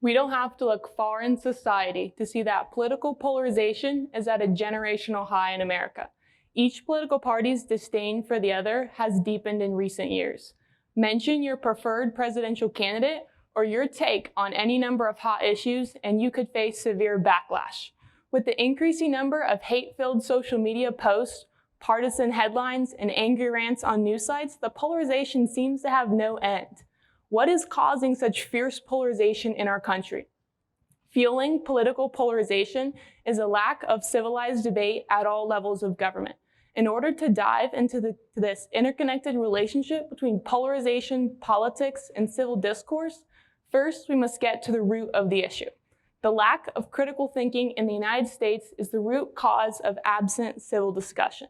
We don't have to look far in society to see that political polarization is at a generational high in America. Each political party's disdain for the other has deepened in recent years. Mention your preferred presidential candidate or your take on any number of hot issues, and you could face severe backlash. With the increasing number of hate-filled social media posts, partisan headlines, and angry rants on news sites, the polarization seems to have no end. What is causing such fierce polarization in our country? Fueling political polarization is a lack of civilized debate at all levels of government. In order to dive into this interconnected relationship between polarization, politics, and civil discourse, first we must get to the root of the issue. The lack of critical thinking in the United States is the root cause of absent civil discussion.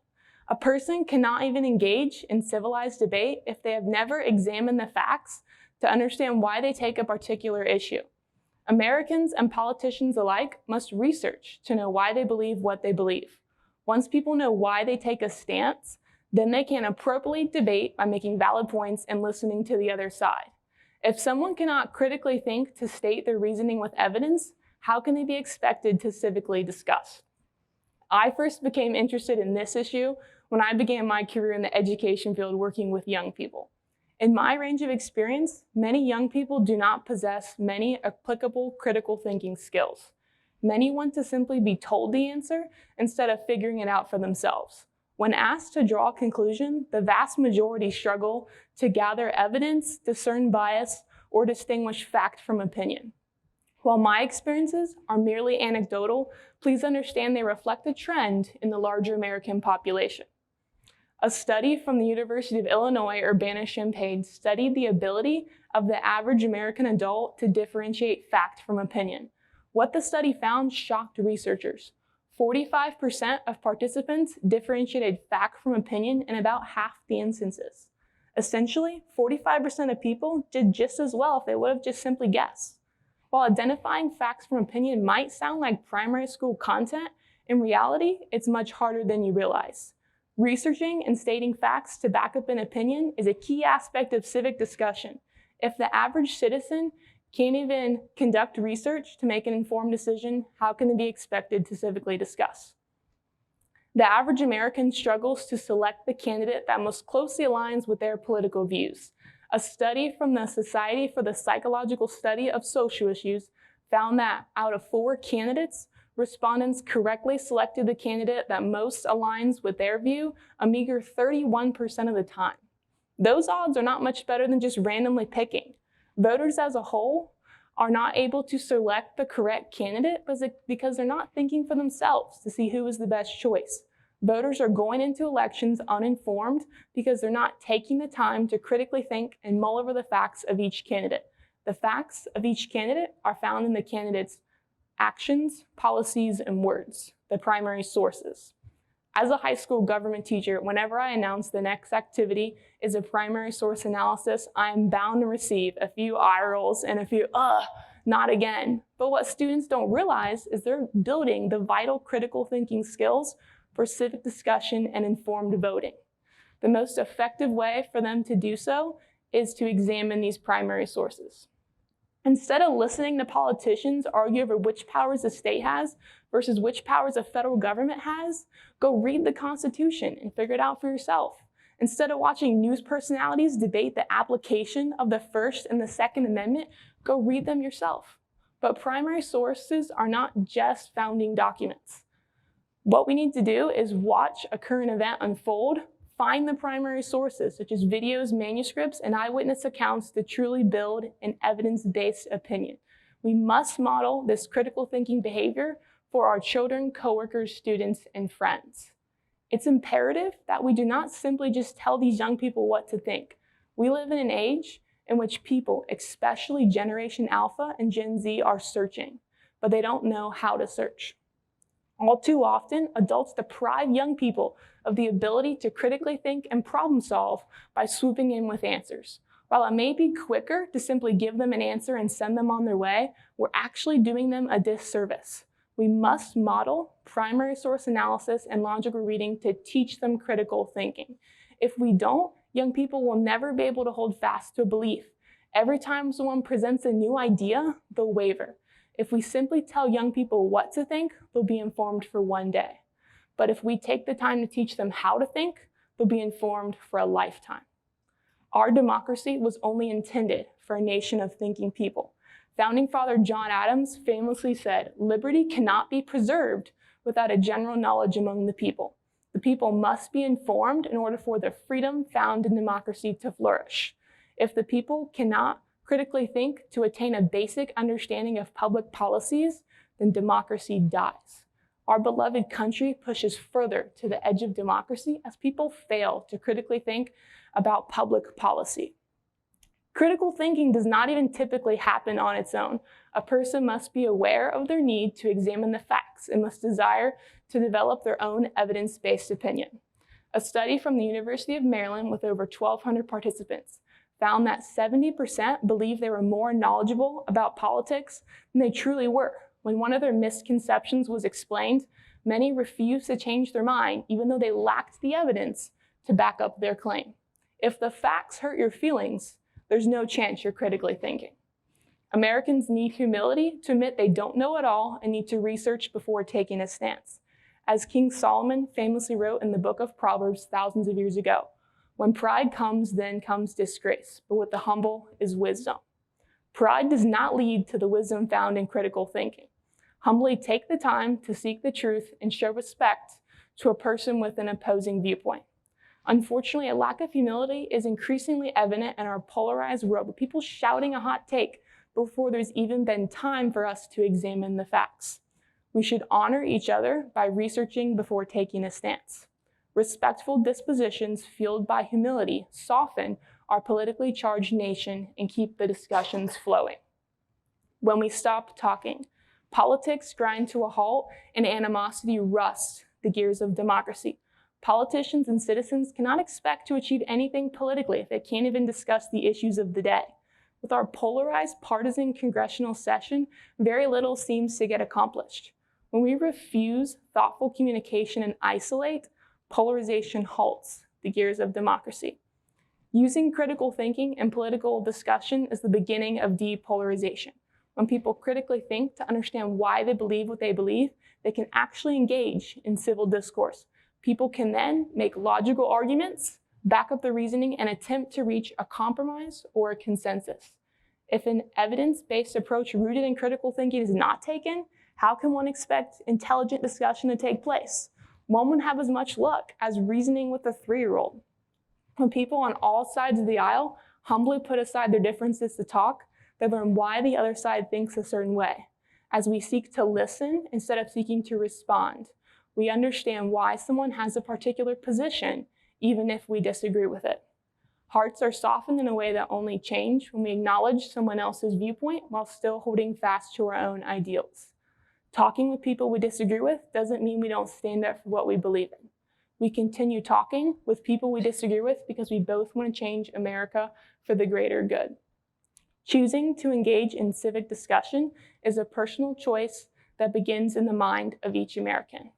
A person cannot even engage in civilized debate if they have never examined the facts to understand why they take a particular issue. Americans and politicians alike must research to know why they believe what they believe. Once people know why they take a stance, then they can appropriately debate by making valid points and listening to the other side. If someone cannot critically think to state their reasoning with evidence, how can they be expected to civically discuss? I first became interested in this issue when I began my career in the education field working with young people. In my range of experience, many young people do not possess many applicable critical thinking skills. Many want to simply be told the answer instead of figuring it out for themselves. When asked to draw a conclusion, the vast majority struggle to gather evidence, discern bias, or distinguish fact from opinion. While my experiences are merely anecdotal, please understand they reflect a trend in the larger American population. A study from the University of Illinois Urbana-Champaign studied the ability of the average American adult to differentiate fact from opinion. What the study found shocked researchers. 45% of participants differentiated fact from opinion in about half the instances. Essentially, 45% of people did just as well if they would have just simply guessed. While identifying facts from opinion might sound like primary school content, in reality, it's much harder than you realize. Researching and stating facts to back up an opinion is a key aspect of civic discussion. If the average citizen can't even conduct research to make an informed decision, how can they be expected to civically discuss? The average American struggles to select the candidate that most closely aligns with their political views. A study from the Society for the Psychological Study of Social Issues found that out of 4 candidates, respondents correctly selected the candidate that most aligns with their view a meager 31% of the time. Those odds are not much better than just randomly picking. Voters as a whole are not able to select the correct candidate because they're not thinking for themselves to see who is the best choice. Voters are going into elections uninformed because they're not taking the time to critically think and mull over the facts of each candidate. The facts of each candidate are found in the candidate's actions, policies, and words, the primary sources. As a high school government teacher, whenever I announce the next activity is a primary source analysis, I am bound to receive a few eye rolls and a few, not again. But what students don't realize is they're building the vital critical thinking skills for civic discussion and informed voting. The most effective way for them to do so is to examine these primary sources. Instead of listening to politicians argue over which powers the state has versus which powers the federal government has, go read the Constitution and figure it out for yourself. Instead of watching news personalities debate the application of the First and the Second Amendment, go read them yourself. But primary sources are not just founding documents. What we need to do is watch a current event unfold, find the primary sources, such as videos, manuscripts, and eyewitness accounts to truly build an evidence-based opinion. We must model this critical thinking behavior for our children, coworkers, students, and friends. It's imperative that we do not simply just tell these young people what to think. We live in an age in which people, especially Generation Alpha and Gen Z, are searching, but they don't know how to search. All too often, adults deprive young people of the ability to critically think and problem solve by swooping in with answers. While it may be quicker to simply give them an answer and send them on their way, we're actually doing them a disservice. We must model primary source analysis and logical reading to teach them critical thinking. If we don't, young people will never be able to hold fast to a belief, Every time someone presents a new idea, they'll waver. If we simply tell young people what to think, they'll be informed for one day. But if we take the time to teach them how to think, they'll be informed for a lifetime. Our democracy was only intended for a nation of thinking people. Founding Father John Adams famously said, "Liberty cannot be preserved without a general knowledge among the people. The people must be informed in order for the freedom found in democracy to flourish. If the people cannot critically think to attain a basic understanding of public policies, then democracy dies." Our beloved country pushes further to the edge of democracy as people fail to critically think about public policy. Critical thinking does not even typically happen on its own. A person must be aware of their need to examine the facts and must desire to develop their own evidence-based opinion. A study from the University of Maryland with over 1,200 participants found that 70% believed they were more knowledgeable about politics than they truly were. When one of their misconceptions was explained, many refused to change their mind, even though they lacked the evidence to back up their claim. If the facts hurt your feelings, there's no chance you're critically thinking. Americans need humility to admit they don't know it all and need to research before taking a stance. As King Solomon famously wrote in the book of Proverbs thousands of years ago, "When pride comes, then comes disgrace, but with the humble is wisdom." Pride does not lead to the wisdom found in critical thinking. Humbly take the time to seek the truth and show respect to a person with an opposing viewpoint. Unfortunately, a lack of humility is increasingly evident in our polarized world, with people shouting a hot take before there's even been time for us to examine the facts. We should honor each other by researching before taking a stance. Respectful dispositions fueled by humility soften our politically charged nation and keep the discussions flowing. When we stop talking, politics grind to a halt and animosity rusts the gears of democracy. Politicians and citizens cannot expect to achieve anything politically if they can't even discuss the issues of the day. With our polarized partisan congressional session, very little seems to get accomplished. When we refuse thoughtful communication and isolate, polarization halts the gears of democracy. Using critical thinking and political discussion is the beginning of depolarization. When people critically think to understand why they believe what they believe, they can actually engage in civil discourse. People can then make logical arguments, back up the reasoning, and attempt to reach a compromise or a consensus. If an evidence-based approach rooted in critical thinking is not taken, how can one expect intelligent discussion to take place? One would have as much luck as reasoning with a 3-year-old. When people on all sides of the aisle humbly put aside their differences to talk, they learn why the other side thinks a certain way. As we seek to listen instead of seeking to respond, we understand why someone has a particular position, even if we disagree with it. Hearts are softened in a way that only change when we acknowledge someone else's viewpoint while still holding fast to our own ideals. Talking with people we disagree with doesn't mean we don't stand up for what we believe in. We continue talking with people we disagree with because we both want to change America for the greater good. Choosing to engage in civic discussion is a personal choice that begins in the mind of each American.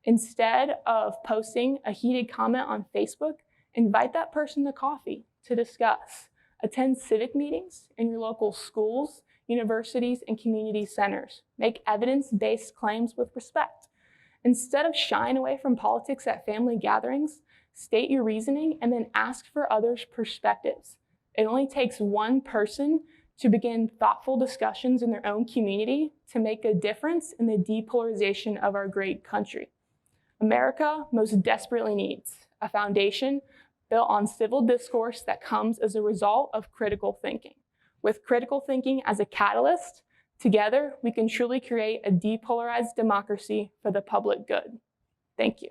Instead of posting a heated comment on Facebook, invite that person to coffee to discuss. Attend civic meetings in your local schools, universities, and community centers. Make evidence-based claims with respect. Instead of shying away from politics at family gatherings, state your reasoning and then ask for others' perspectives. It only takes one person to begin thoughtful discussions in their own community to make a difference in the depolarization of our great country. America most desperately needs a foundation built on civil discourse that comes as a result of critical thinking. With critical thinking as a catalyst, together we can truly create a depolarized democracy for the public good. Thank you.